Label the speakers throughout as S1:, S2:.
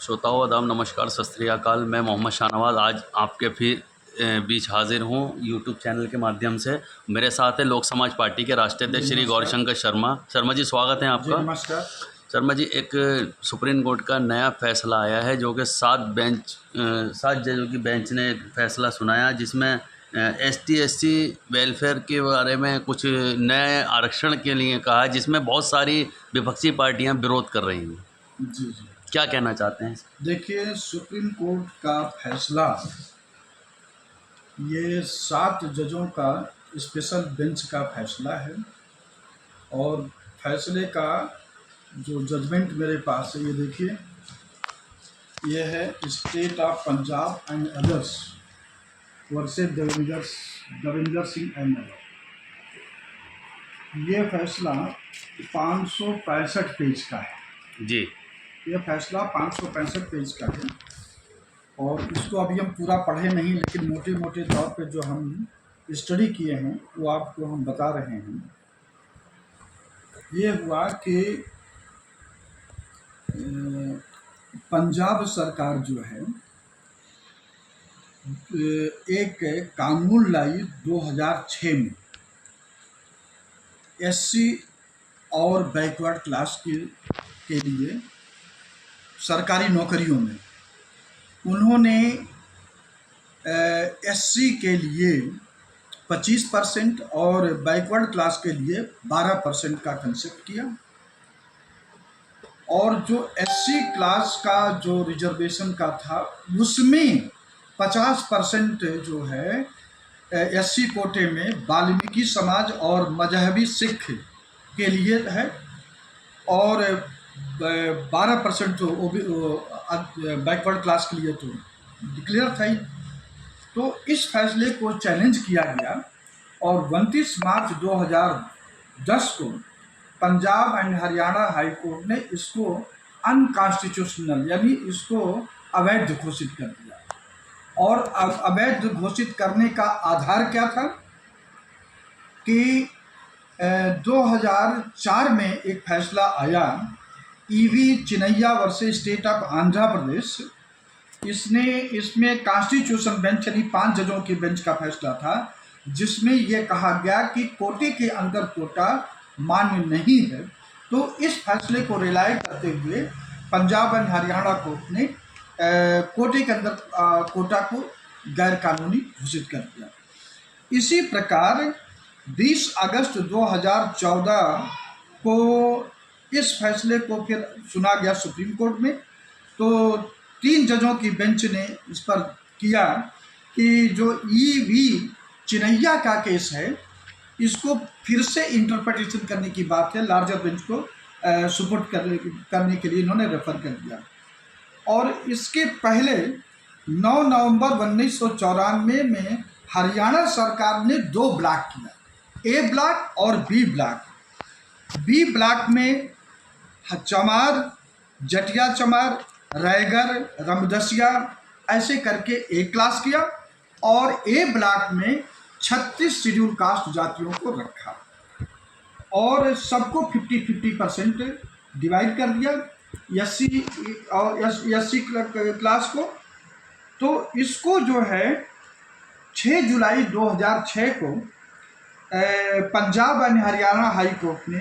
S1: श्रोताओं आदाब नमस्कार सत श्री अकाल। मैं मोहम्मद शाहनवाज आज आपके फिर बीच हाजिर हूँ यूट्यूब चैनल के माध्यम से। मेरे साथ है लोक समाज पार्टी के राष्ट्रीय अध्यक्ष श्री गौरीशंकर शर्मा। शर्मा जी स्वागत है आपका।
S2: नमस्कार।
S1: शर्मा जी, एक सुप्रीम कोर्ट का नया फैसला आया है जो कि 7 जजों की बेंच ने एक फैसला सुनाया जिसमें ST SC वेलफेयर के बारे में कुछ नए आरक्षण के लिए कहा, जिसमें बहुत सारी विपक्षी पार्टियां विरोध कर रही हैं।
S2: जी जी,
S1: क्या कहना चाहते हैं?
S2: देखिए, सुप्रीम कोर्ट का फैसला ये 7 जजों का स्पेशल बेंच का फैसला है और फैसले का जो जजमेंट मेरे पास है, ये देखिए, ये है state of Punjab and others versus Devendra Singh and other. ये फैसला 565 पेज का है
S1: जी।
S2: यह फैसला 565 पेज का है और इसको अभी हम पूरा पढ़े नहीं, लेकिन मोटे मोटे तौर पे जो हम स्टडी किए हैं वो आपको हम बता रहे हैं। ये हुआ कि पंजाब सरकार जो है एक कानून लाई 2006 में SC और बैकवर्ड क्लास के लिए सरकारी नौकरियों में उन्होंने SC के लिए 25% और बैकवर्ड क्लास के लिए 12% का कंसेप्ट किया और जो SC क्लास का जो रिजर्वेशन का था उसमें 50% जो है SC कोटे में वाल्मीकि समाज और मजहबी सिख के लिए है और 12% तो बैकवर्ड क्लास के लिए तो डिक्लेयर था ही। तो इस फैसले को चैलेंज किया गया और 29 मार्च 2010 को Punjab and Haryana high court ने इसको अनकॉन्स्टिट्यूशनल यानी इसको अवैध घोषित कर दिया। और अवैध घोषित करने का आधार क्या था कि 2004 में एक फैसला आया EV Chinnaiah versus state of Andhra Pradesh. इसमें कॉन्स्टिट्यूशन बेंच यानी 5 जजों की बेंच का फैसला था जिसमें यह कहा गया कि कोटे के अंदर कोटा मान्य नहीं है। तो इस फैसले को रिलाय करते हुए पंजाब एंड हरियाणा कोर्ट ने कोटे के अंदर कोटा को गैर कानूनी घोषित कर दिया। इसी प्रकार 20 अगस्त 2014 को इस फैसले को फिर सुना गया सुप्रीम कोर्ट में। तो 3 जजों की बेंच ने इस पर किया कि जो EV चिनैया का केस है इसको फिर से इंटरप्रिटेशन करने की बात है, लार्जर बेंच को सपोर्ट करने के लिए इन्होंने रेफर कर दिया। और इसके पहले 9 नवंबर 1994 में हरियाणा सरकार ने 2 ब्लॉक किया, A ब्लॉक और B ब्लॉक। B ब्लॉक में चमार, जटिया चमार, रायगढ़, रमदसिया ऐसे करके A क्लास किया और A ब्लॉक में 36 शेड्यूल कास्ट जातियों को रखा और सबको 50-50% डिवाइड कर दिया SC और SC क्लास को। तो इसको जो है 6 जुलाई 2006 को Punjab and Haryana high court ने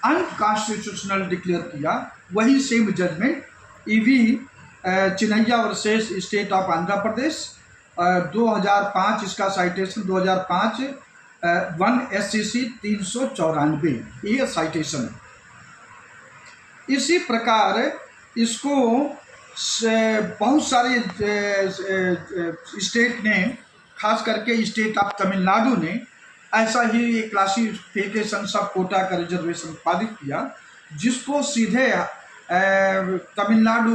S2: अनकॉन्स्टिट्यूशनल डिक्लेयर किया। वही same judgement EV Chinnaiah versus state of Andhra Pradesh 2005, इसका साइटेशन 2005 1 SCC 394 ये साइटेशन है। इसी प्रकार इसको बहुत सारे स्टेट ने, खास करके स्टेट ऑफ तमिलनाडु ने ऐसा ही एक क्लासिफिकेशन सब कोटा का रिजर्वेशन पारित किया जिसको सीधे तमिलनाडु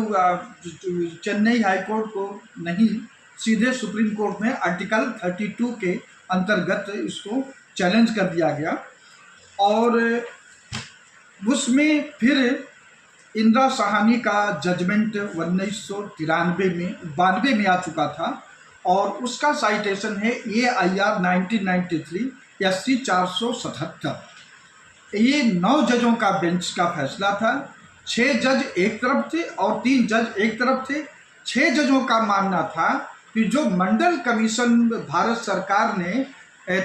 S2: चेन्नई हाई कोर्ट को नहीं, सीधे सुप्रीम कोर्ट में आर्टिकल 32 के अंतर्गत इसको चैलेंज कर दिया गया। और उसमें फिर इंदिरा साहनी का जजमेंट 1992 में आ चुका था और उसका साइटेशन है AIR 1993 SC 477। ये 9 जजों का बेंच का फैसला था 6 जज एक तरफ थे और 3 जज एक तरफ थे। 6 जजों का मानना था कि जो मंडल कमीशन भारत सरकार ने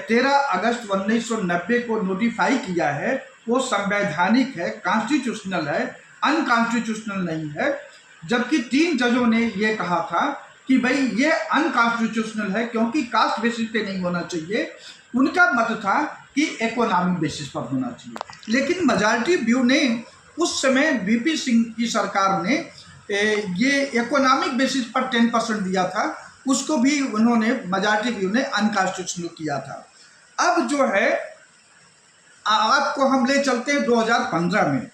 S2: 13 अगस्त 1990 को नोटिफाई किया है वो संवैधानिक है, कॉन्स्टिट्यूशनल है, अनकॉन्स्टिट्यूशनल नहीं है। जबकि 3 जजों ने ये कहा था कि भाई ये अनकॉन्स्टिट्यूशनल है क्योंकि कास्ट बेसिस पे नहीं होना चाहिए। उनका मत था कि इकोनॉमिक बेसिस पर होना चाहिए। लेकिन मेजॉरिटी व्यू ने उस समय वीपी सिंह की सरकार ने ये इकोनॉमिक बेसिस पर 10% दिया था, उसको भी उन्होंने मेजॉरिटी व्यू ने अनकॉन्स्टिट्यूशनल किया था। अब जो है आपको हम ले चलते हैं 2015 में।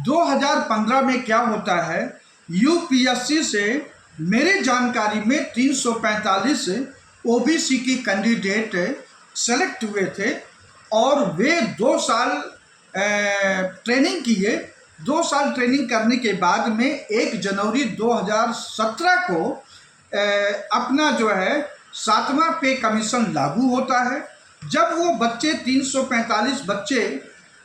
S2: 2015 में क्या होता है, यूपीएससी से मेरे जानकारी में 345 ओबीसी की कैंडिडेट सेलेक्ट हुए थे और वे 2 साल ट्रेनिंग किए। 2 साल ट्रेनिंग करने के बाद में 1 जनवरी 2017 को अपना जो है 7वां पे कमीशन लागू होता है। जब वो बच्चे 345 बच्चे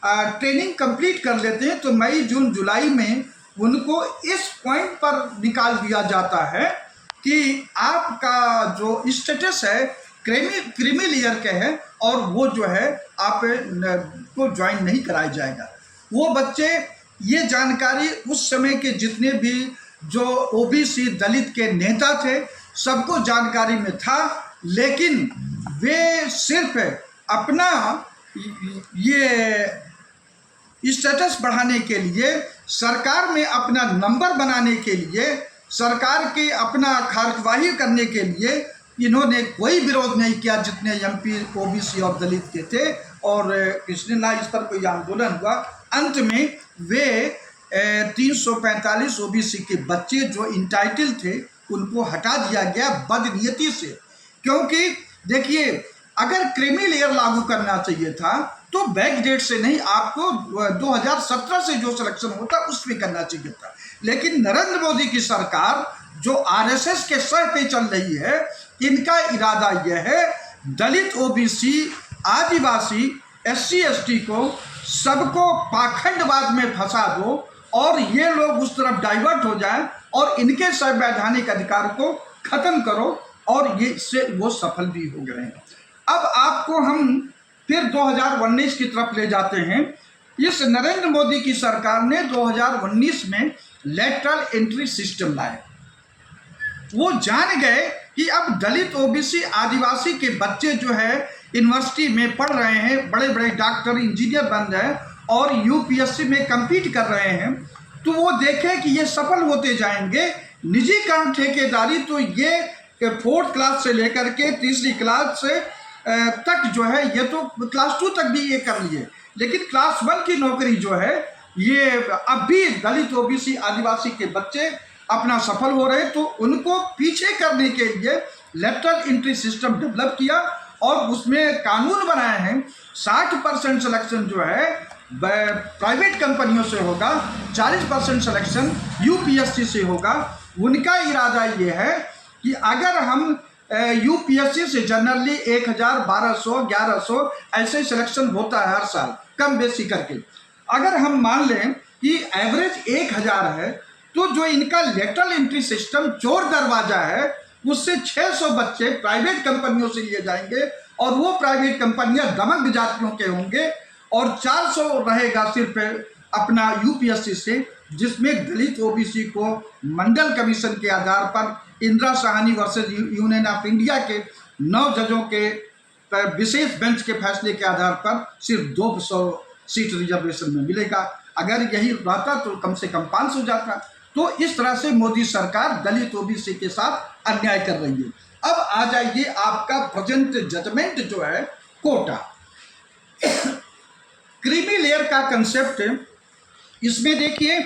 S2: ट्रेनिंग कंप्लीट कर लेते हैं तो मई जून जुलाई में उनको इस पॉइंट पर निकाल दिया जाता है कि आपका जो स्टेटस है क्रीमी लेयर के है और वो जो है आप को ज्वाइन नहीं कराया जाएगा। वो बच्चे ये जानकारी उस समय के जितने भी जो ओबीसी दलित के नेता थे सबको जानकारी में था, लेकिन वे सिर्फ अपना ये स्टेटस बढ़ाने के लिए, सरकार में अपना नंबर बनाने के लिए, सरकार के अपना कार्यवाही करने के लिए इन्होंने कोई विरोध नहीं किया जितने एमपी ओबीसी और दलित के थे, और इसने ना इस पर कोई आंदोलन हुआ। अंत में वे 345 ओबीसी के बच्चे जो इंटाइटल थे उनको हटा दिया गया बदनीयती से। क्योंकि देखिए अगर क्रीमी लेयर लागू करना चाहिए था तो बैक डेट से नहीं, आपको 2017 से जो सिलेक्शन होता उसमें करना चाहिए था। लेकिन नरेंद्र मोदी की सरकार जो आरएसएस के सह पे चल रही है, इनका इरादा यह है दलित ओबीसी आदिवासी एससी एसटी को सबको पाखंडवाद में फंसा दो और ये लोग उस तरफ डाइवर्ट हो जाएं और इनके संवैधानिक अधिकार को खत्म करो, और ये इससे वो सफल भी हो गए हैं। अब आपको हम फिर 2019 की तरफ ले जाते हैं। इस नरेंद्र मोदी की सरकार ने 2019 में लेटरल एंट्री सिस्टम लाए। वो जान गए कि अब दलित ओबीसी आदिवासी के बच्चे जो है यूनिवर्सिटी में पढ़ रहे हैं, बड़े बड़े डॉक्टर इंजीनियर बन रहे हैं और यूपीएससी में कम्पीट कर रहे हैं, तो वो देखें कि ये सफल होते जाएंगे। निजीकरण ठेकेदारी तो ये 4th क्लास से लेकर के 3री क्लास से तक जो है, ये तो क्लास 2 तक भी ये कर लिए, लेकिन क्लास 1 की नौकरी जो है ये अब भी दलित ओबीसी आदिवासी के बच्चे अपना सफल हो रहे, तो उनको पीछे करने के लिए लेटरल एंट्री सिस्टम डेवलप किया और उसमें कानून बनाए हैं। 60% सिलेक्शन जो है प्राइवेट कंपनियों से होगा, 40% सिलेक्शन यूपीएससी से होगा। उनका इरादा ये है कि अगर हम यूपीएससी से जनरली 1000, 1200, 1100 ऐसे सिलेक्शन होता है हर साल कम बेसी करके, अगर हम मान लें कि एवरेज 1000 है, तो जो इनका लेटरल एंट्री सिस्टम चोर दरवाजा है उससे 600 बच्चे प्राइवेट कंपनियों से लिए जाएंगे और वो प्राइवेट कंपनियां दमक जातियों के होंगे, और 400 रहेगा सिर्फ अपना यूपीएससी से, जिसमें दलित ओबीसी को मंडल कमीशन के आधार पर Indira Sahni versus union of India के 9 जजों के विशेष बेंच के फैसले के आधार पर सिर्फ 200 सीट रिजर्वेशन में मिलेगा। अगर यही रहता तो कम से कम 500 जाता। तो इस तरह से मोदी सरकार दलित ओबीसी के साथ अन्याय कर रही है। अब आ जाइए आपका प्रेजेंट जजमेंट जो है कोटा। क्रीमी लेयर का कंसेप्ट, इसमें देखिए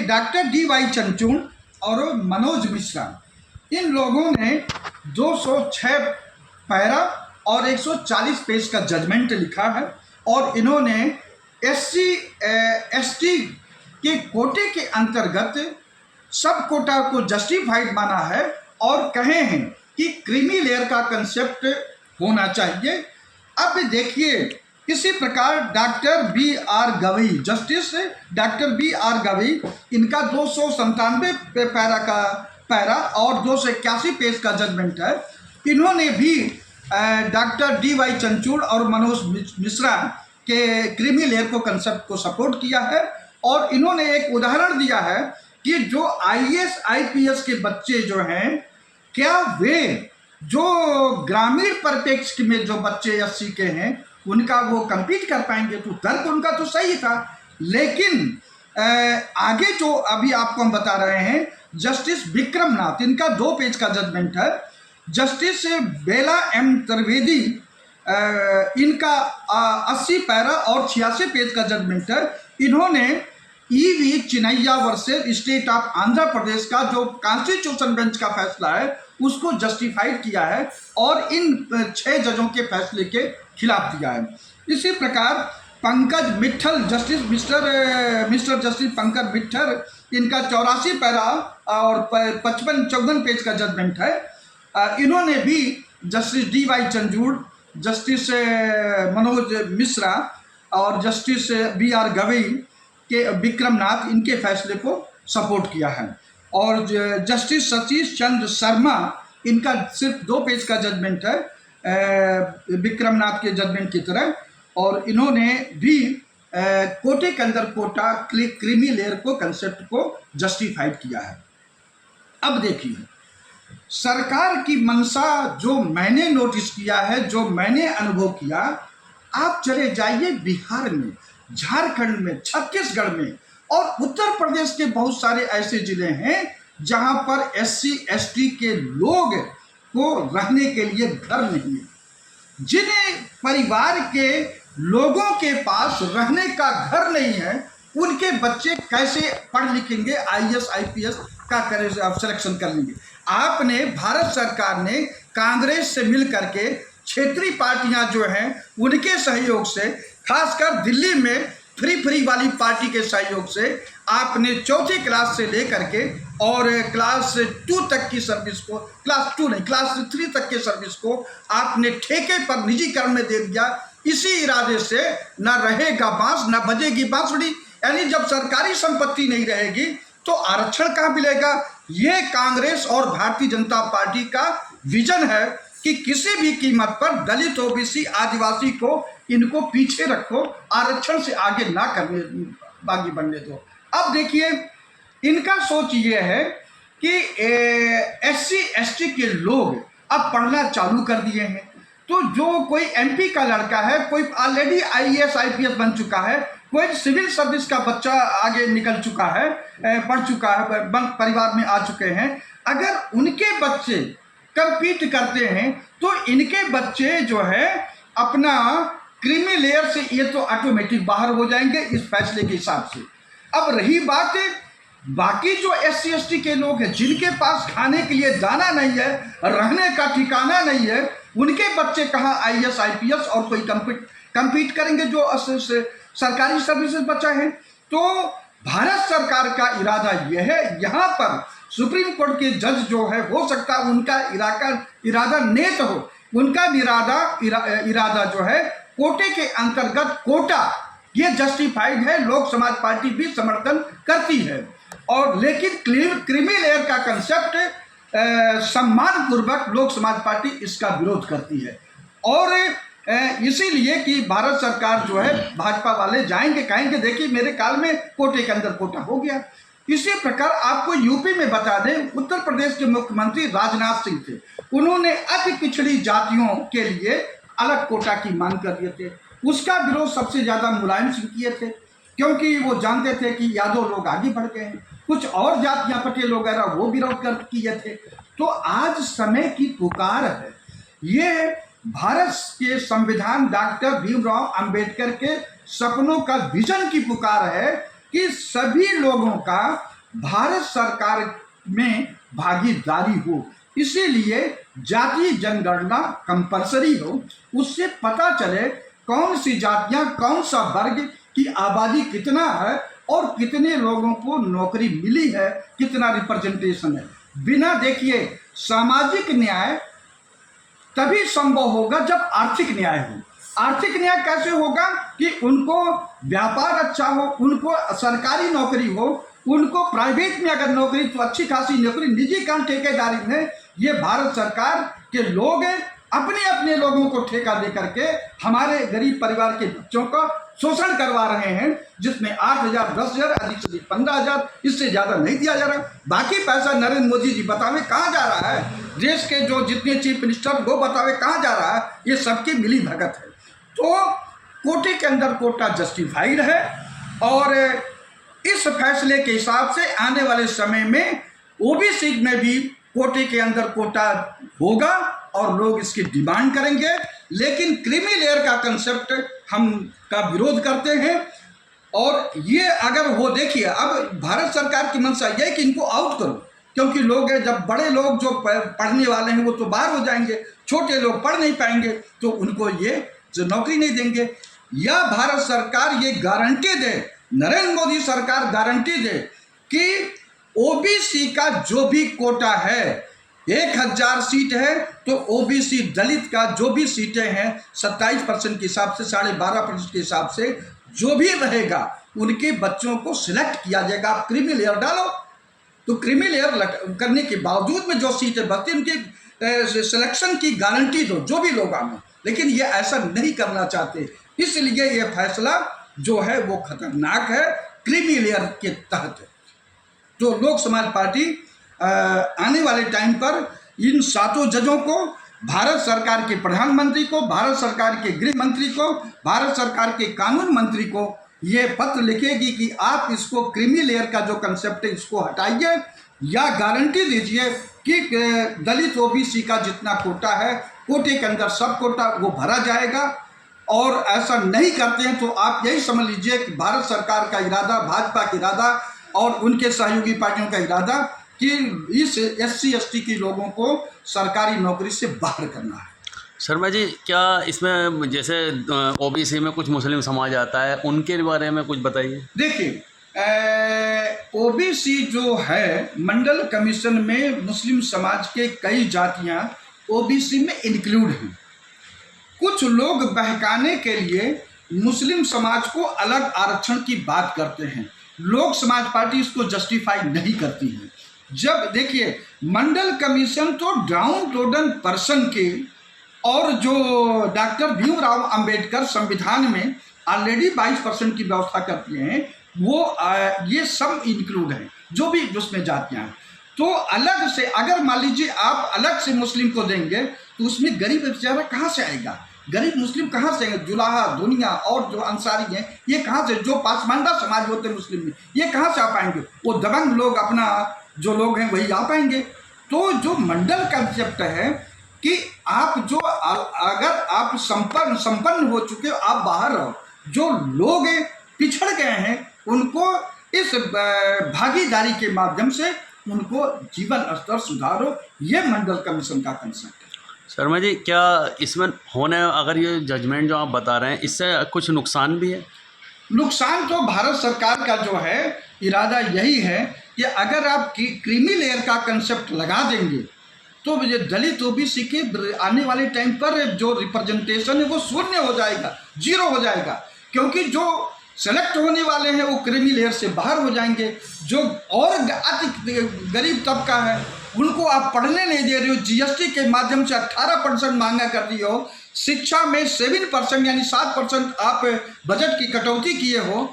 S2: डॉक्टर DY चंद्रचूड़ और मनोज मिश्रा, इन लोगों ने 206 पैरा और 140 पेज का जजमेंट लिखा है और इन्होंने SC ST के कोटे के अंतर्गत सब कोटा को जस्टिफाइड माना है और कहे हैं कि क्रीमी लेयर का कंसेप्ट होना चाहिए। अब देखिए इसी प्रकार doctor B R Gavai, justice doctor B R Gavai, इनका 297 पैरा और 281 पेज का जजमेंट है। इन्होंने भी डॉक्टर डी वाई चंचूड़ और मनोज मिश्रा के क्रीमी लेयर को कंसेप्ट को सपोर्ट किया है। और इन्होंने एक उदाहरण दिया है कि जो IAS IPS के बच्चे जो हैं, क्या वे जो ग्रामीण परिप्रेक्ष्य में जो बच्चे 80 के हैं उनका वो compete कर पाएंगे। तो तर्क उनका तो सही था, लेकिन आगे जो अभी आपको हम बता रहे हैं, जस्टिस विक्रम नाथ, इनका 2 पेज का जजमेंट है। जस्टिस बेला एम त्रिवेदी, इनका 80 पैरा और 86 पेज का जजमेंट है। इन्होंने EV Chinnaiah versus state of Andhra Pradesh का जो कॉन्स्टिट्यूशन बेंच का फैसला है उसको जस्टिफाइड किया है और इन 6 जजों के फैसले के खिलाफ दिया है। इसी प्रकार Pankaj Mittal, justice mister justice Pankaj Mittal, इनका 84 पैरा और 54 पेज का जजमेंट है। इन्होंने भी justice D Y Chandrachud, justice Manoj Mishra और जस्टिस बी आर गवई के विक्रम नाथ, इनके फैसले को सपोर्ट किया है। और जस्टिस सतीश चंद्र शर्मा, इनका सिर्फ 2 पेज का जजमेंट है विक्रम नाथ के जजमेंट की तरह, और इन्होंने भी कोटे के अंदर कोटा क्रीमी लेयर को कंसेप्ट को जस्टिफाइड किया है। अब देखिए, सरकार की मंशा जो मैंने नोटिस किया है, जो मैंने अनुभव किया, आप चले जाइए बिहार में, झारखंड में, छत्तीसगढ़ में और उत्तर प्रदेश के बहुत सारे ऐसे जिले हैं जहां पर SC ST के लोग को रहने के लिए घर नहीं है। जिन परिवार के लोगों के पास रहने का घर नहीं है, उनके बच्चे कैसे पढ़ लिखेंगे, IAS IPS का सिलेक्शन कर लेंगे। आपने, भारत सरकार ने कांग्रेस से मिल करके क्षेत्रीय पार्टियां जो हैं उनके सहयोग से, खासकर दिल्ली में फ्री वाली पार्टी के सहयोग से, आपने 4ठी क्लास से लेकर के और क्लास 2 तक की सर्विस को, क्लास 2 नहीं, क्लास 3 तक के सर्विस को आपने ठेके पर निजीकरण में दे दिया। इसी इरादे से न रहेगा बांस न बजेगी बांसुरी, यानी जब सरकारी संपत्ति नहीं रहेगी तो आरक्षण कहाँ मिलेगा। ये कांग्रेस और भारतीय जनता पार्टी का विजन है कि किसी भी कीमत पर दलित, OBC, आदिवासी को इनको पीछे रखो, आरक्षण से आगे ना करने बागी बनने दो। अब देखिए, इनका सोच ये है कि SC ST के लोग अब पढ़ना चालू कर दिए हैं। तो जो कोई MP का लड़का है, कोई ऑलरेडी IAS IPS बन चुका है, कोई सिविल सर्विस का बच्चा आगे निकल चुका है, पढ़ चुका है, परिवार में आ चुके हैं, अगर उनके बच्चे कम्पीट करते हैं तो इनके बच्चे जो है अपना क्रीमी लेयर से ये तो ऑटोमेटिक बाहर हो जाएंगे इस फैसले के हिसाब से। अब रही बात बाकी जो SC ST के लोग हैं, जिनके पास खाने के लिए दाना नहीं है, रहने का ठिकाना नहीं है, उनके बच्चे कहाँ IAS IPS और कोई कम्पीट करेंगे जो सरकारी सर्विसेज बचा है। तो भारत सरकार का इरादा यह है, यहाँ पर सुप्रीम कोर्ट के जज जो है, हो सकता है उनका इरादा नेत हो, उनका इरादा जो है कोटे के अंतर्गत कोटा, ये जस्टिफाइड है, लोक समाज पार्टी भी समर्थन करती है। और लेकिन क्रीमी लेयर का कंसेप्ट सम्मान पूर्वक लोक समाज पार्टी इसका विरोध करती है। और इसीलिए कि भारत सरकार जो है, भाजपा वाले जाएंगे, कहेंगे देखिए मेरे काल में कोटे के अंदर कोटा हो गया। इसी प्रकार आपको यूपी में बता दें, उत्तर प्रदेश के मुख्यमंत्री राजनाथ सिंह थे, उन्होंने अति पिछड़ी जातियों के लिए अलग कोटा की मांग कर दिए थे। उसका विरोध सबसे ज़्यादा मुलायम सिंह किए थे, क्योंकि वो जानते थे कि यादव लोग आगे बढ़ गए हैं। कुछ और जातियाँ, पटेल वगैरह, वो विरोध कर किए थे। तो आज समय की पुकार है, ये भारत के संविधान डॉक्टर भीमराव अंबेडकर के सपनों का विजन की पुकार है कि सभी लोगों का भारत सरकार में भागीदारी हो। इसीलिए जातीय जनगणना कंपलसरी हो, उससे पता चले कौन सी जातियां, कौन सा वर्ग की आबादी कितना है और कितने लोगों को नौकरी मिली है, कितना रिप्रेजेंटेशन है। बिना देखिए सामाजिक न्याय तभी संभव होगा जब आर्थिक न्याय हो। आर्थिक न्याय कैसे होगा कि उनको व्यापार अच्छा हो, उनको सरकारी नौकरी हो, उनको प्राइवेट में अगर नौकरी तो अच्छी खासी नौकरी, निजी काम ठेकेदारी में ये भारत सरकार के लोग अपने अपने लोगों को ठेका दे करके हमारे गरीब परिवार के बच्चों का शोषण करवा रहे हैं, जिसमें 8,000, 10,000, अधिक से अधिक 15,000, इससे ज़्यादा नहीं दिया जा रहा। बाकी पैसा नरेंद्र मोदी जी बतावे कहाँ जा रहा है, देश के जो जितने चीफ मिनिस्टर वो बतावे कहाँ जा रहा है, ये सबकी मिली भगत है। तो कोटे के अंदर कोटा जस्टिफाइड है और इस फैसले के हिसाब से आने वाले समय में ओबीसी में भी कोटे के अंदर कोटा होगा और लोग इसकी डिमांड करेंगे। लेकिन क्रीमी लेयर का कंसेप्ट हम का विरोध करते हैं और ये अगर वो देखिए, अब भारत सरकार की मंशा यह है कि इनको आउट करो, क्योंकि लोग जब बड़े लोग जो पढ़ने वाले हैं वो तो बाहर हो जाएंगे, छोटे लोग पढ़ नहीं पाएंगे तो उनको ये जो नौकरी नहीं देंगे। या भारत सरकार ये गारंटी दे, नरेंद्र मोदी सरकार गारंटी दे कि ओबीसी का जो भी कोटा है, 1,000 सीट है तो ओबीसी दलित का जो भी सीटें हैं 27% के हिसाब से, 12.5% के हिसाब से जो भी रहेगा उनके बच्चों को सिलेक्ट किया जाएगा। आप क्रीमी लेयर डालो तो क्रीमी लेयर करने के बावजूद में जो सीटें बचती उनकी सिलेक्शन की गारंटी दो जो भी लोग आए। लेकिन ये ऐसा नहीं करना चाहते, इसलिए ये फैसला जो है वो खतरनाक है क्रीमी लेयर के तहत। तो लोक समाज पार्टी आने वाले टाइम पर इन 7 जजों को, भारत सरकार के प्रधानमंत्री को, भारत सरकार के गृह मंत्री को, भारत सरकार के कानून मंत्री को ये पत्र लिखेगी कि आप इसको क्रीमी लेयर का जो कंसेप्ट है इसको हटाइए या गारंटी दीजिए कि दलित ओबीसी का जितना कोटा है, कोटे के अंदर सब कोटा वो भरा जाएगा। और ऐसा नहीं करते हैं तो आप यही समझ लीजिए कि भारत सरकार का इरादा, भाजपा का इरादा और उनके सहयोगी पार्टियों का इरादा कि इस SC ST के लोगों को सरकारी नौकरी से बाहर करना है।
S1: शर्मा जी, क्या इसमें जैसे ओबीसी में कुछ मुस्लिम समाज आता है, उनके बारे में कुछ बताइए।
S2: देखिए, ओबीसी जो है मंडल कमीशन में मुस्लिम समाज के कई जातियां ओबीसी में इंक्लूड हैं। कुछ लोग बहकाने के लिए मुस्लिम समाज को अलग आरक्षण की बात करते हैं। लोक समाज पार्टी इसको जस्टिफाई नहीं करती है। जब देखिए, मंडल कमीशन तो डाउन टोडन पर्सन के और जो डॉक्टर भीमराव अंबेडकर संविधान में ऑलरेडी 22% की व्यवस्था करती हैं, वो ये सब इंक्लूड हैं जो भी उसमें जातियाँ हैं। तो अलग से अगर मान लीजिए आप अलग से मुस्लिम को देंगे तो उसमें गरीब बेचारा कहाँ से आएगा? गरीब मुस्लिम कहाँ से आएंगे? जुलाहा, दुनिया और जो अंसारी हैं ये कहाँ से, जो पासमानदा समाज होते हैं मुस्लिम में, ये कहाँ से आ पाएंगे? वो दबंग लोग अपना जो लोग हैं वही आ पाएंगे। तो जो मंडल कंसेप्ट है कि आप जो अगर आप संपन्न हो चुके हो, आप बाहर रहो, जो लोग पिछड़ गए हैं उनको इस भागीदारी के माध्यम से उनको जीवन स्तर सुधारो, ये मंडल कमीशन का कंसेप्ट है।
S1: शर्मा जी, क्या इसमें होने, अगर ये जजमेंट जो आप बता रहे हैं इससे कुछ नुकसान भी है?
S2: नुकसान तो भारत सरकार का जो है इरादा यही है कि अगर आप क्रीमी लेयर का कंसेप्ट लगा देंगे तो ये दलित ओबीसी के आने वाले टाइम पर जो रिप्रेजेंटेशन है वो शून्य हो जाएगा, 0 हो जाएगा, क्योंकि जो सेलेक्ट होने वाले हैं वो क्रीमी लेयर से बाहर हो जाएंगे। जो और अति गरीब तबका है उनको आप पढ़ने नहीं दे रहे हो, GST के माध्यम से 18% महंगा कर दिए हो, शिक्षा में 7% यानी 7% आप बजट की कटौती किए हो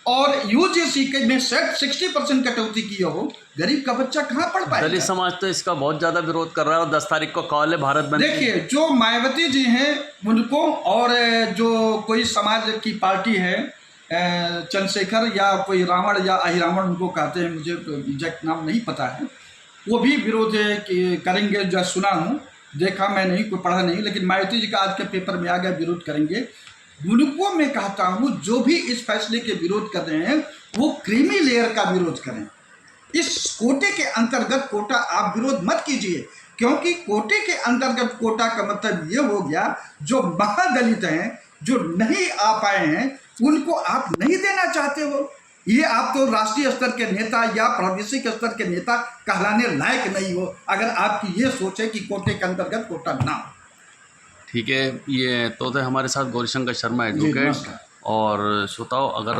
S2: और UGC के में 60% कटौती किए हो, गरीब का बच्चा कहाँ पढ़ पाएगा?
S1: दलित समाज तो इसका बहुत ज़्यादा विरोध कर रहा है और 10 तारीख को कॉल है भारत बंद।
S2: देखिए, जो मायावती जी हैं उनको और जो कोई समाज की पार्टी है चंद्रशेखर या कोई रावण या अहिरावण उनको कहते हैं, मुझे तो एग्जैक्ट नाम नहीं पता है, वो भी विरोध करेंगे। जो सुना हूँ, देखा मैं नहीं, कोई पढ़ा नहीं, लेकिन मायावती जी का आज के पेपर में आ गया विरोध करेंगे। उनको मैं कहता हूँ जो भी इस फैसले के विरोध कर रहे हैं वो क्रीमी लेयर का विरोध करें। इस कोटे के अंतर्गत कोटा आप विरोध मत कीजिए, क्योंकि कोटे के अंतर्गत कोटा का मतलब ये हो गया जो महादलित हैं, जो नहीं आ पाए हैं, उनको आप नहीं देना चाहते हो। ये आप तो राष्ट्रीय स्तर के नेता या प्रादेशिक स्तर के नेता कहलाने लायक नहीं हो अगर आपकी ये सोच है कि कोटे के अंतर्गत कोटा ना हो।
S1: ठीक है, ये तो थे हमारे साथ गौरीशंकर शर्मा
S2: जी
S1: एडवोकेट।
S2: नमस्कार।
S1: और श्रोताओं, अगर